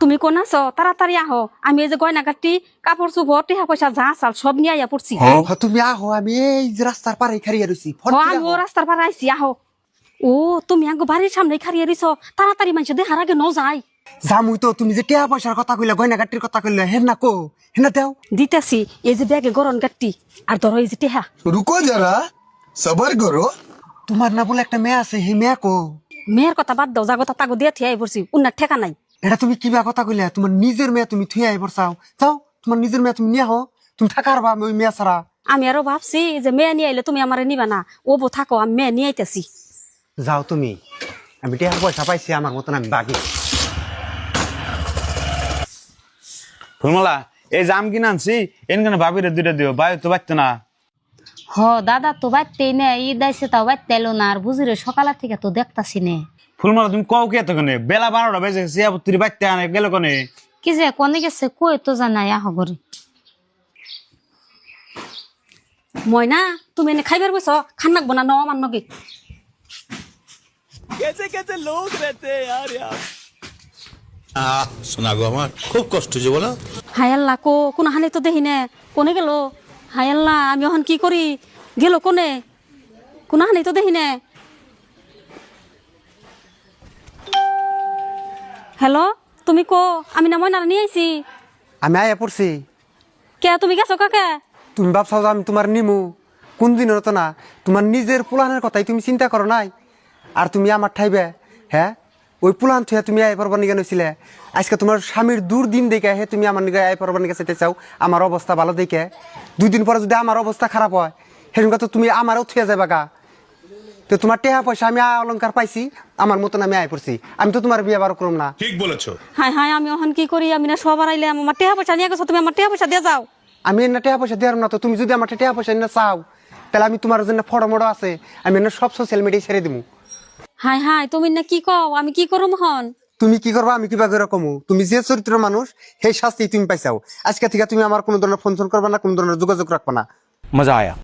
তুমি কোন আছো তাড়াতাড়ি আহো আমি এই যে গয়না গাটি কাপড় চোপড় টেহা পয়সা যা চাল সব নিয়ে আইয়া পড়ছি তুমি আহো আমি এই যে রাস্তার পারে খাড়িয়ে রইছি আমি ও রাস্তার পারে আইছি আহো ও তুমি আগে বাড়ির সামনে খাড়িয়ে দিছো তাড়াতাড়ি মানুষ দেখার আগে ন যায় জামুই তো তুমি যে টিয়া পয়সার কথা কইলা গয়না গাটির কথা কইলা হেন না কো হেন না দেও দিতেছি এই যে ব্যাগে গরম গাটি আর ধরো এই যে টেহা रुको जरा सबर करो। তোমার না বলে একটা মেয়ে আছে হে মেয়ে কো মেয়ের কথা বাদ দাও জাগতা তাগো দিয়ে থিয়াই পড়ছি উন্নার ঠেকা নাই এটা তুমি কিবা কথা কইলা তোমার নিজের মেয়ে তুমি থুই আই পড়ছাও যাও তোমার নিজের মেয়ে তুমি নিয়ে হো তুমি থাকার বা ওই মেয়ে ছাড়া আমি আরো ভাবছি যে মেয়ে নিয়ে আইলে তুমি আমারে নিবা না ও বো থাকো আমি মেয়ে নিয়ে আইতেছি যাও তুমি আমি টিয়া পয়সা পাইছি আমার মতন আমি বাকি ফুলমালা এই জাম কিনে আনছি এনখানে ভাবিরে দুইটা দিও ভাই তো বাড়তো না হ দাদা তো বাইতেই না ঈদ আইসে তাও বাইতে এলো না আর বুঝিরে সকালের থেকে তো দেখতাছি নে ফুলমালা তুমি কও কে এতক্ষণে বেলা 12টা বেজে গেছে তুই বাড়তে আনে গেল কোনে কি যে কোনে গেছে কই তো জানাই আহ করে ময়না তুমি এনে খাইবার বসো খান নাকবো না ন আমার নগে শোনা গো আমার খুব কষ্ট যে বলো হায় আল্লাহ কোন হানি তো দেখি নে কোনে গেল হায় আল্লাহ আমি এখন কি করি গেল কোনে কোন হানি তো দেখি নে হ্যালো তুমি কো আমি না ময়না নিয়ে আইছি আমি আয়া পড়ছি কে তুমি গেছো কাকে তুমি ভাবছাও যে আমি তোমার নিমু কোন দিন হতো না তোমার নিজের পুলানের কথাই তুমি চিন্তা করো নাই আর তুমি আমার ঠাইবে হ্যাঁ ওই পুলান থুয়া তুমি আয় পরবার নিকে নইছিলে আজকে তোমার স্বামীর দুর্দিন দেখে হে তুমি আমার নিকে আয় পরবার নিকে চাইতে চাও আমার অবস্থা ভালো দেখে 2 দিন পরে যদি আমার অবস্থা খারাপ হয় সেরকম তো তুমি আমারও থুয়া যাবে গা তো তোমার টেহা পয়সা আমি আয় অলঙ্কার পাইছি আমার মতন আমি আয় পড়ছি আমি তো তোমার বিয়ে বারো করম না ঠিক বলেছো হায় হায় আমি এখন কি করি আমি না সবার আইলে আমার টেহা পয়সা নিয়ে গেছো তুমি আমার টেহা পয়সা দিয়ে যাও আমি এনে টেহা পয়সা দেওয়ার না তো তুমি যদি আমার টেহা পয়সা এনে চাও তাহলে আমি তোমার জন্য ফটো মোটো আছে আমি এনে সব সোশ্যাল মিডিয়ায় ছেড়ে দিব হায় হায় তুমি না কি কও আমি কি করুম হন তুমি কি করবা আমি কিবা করে কমু তুমি যে চরিত্র মানুষ সেই শাস্তি তুমি পাইছাও আজকে থেকে তুমি আমার কোনো ধরনের ফোন করবা না কোনো ধরনের যোগাযোগ রাখবা না মজা আয়া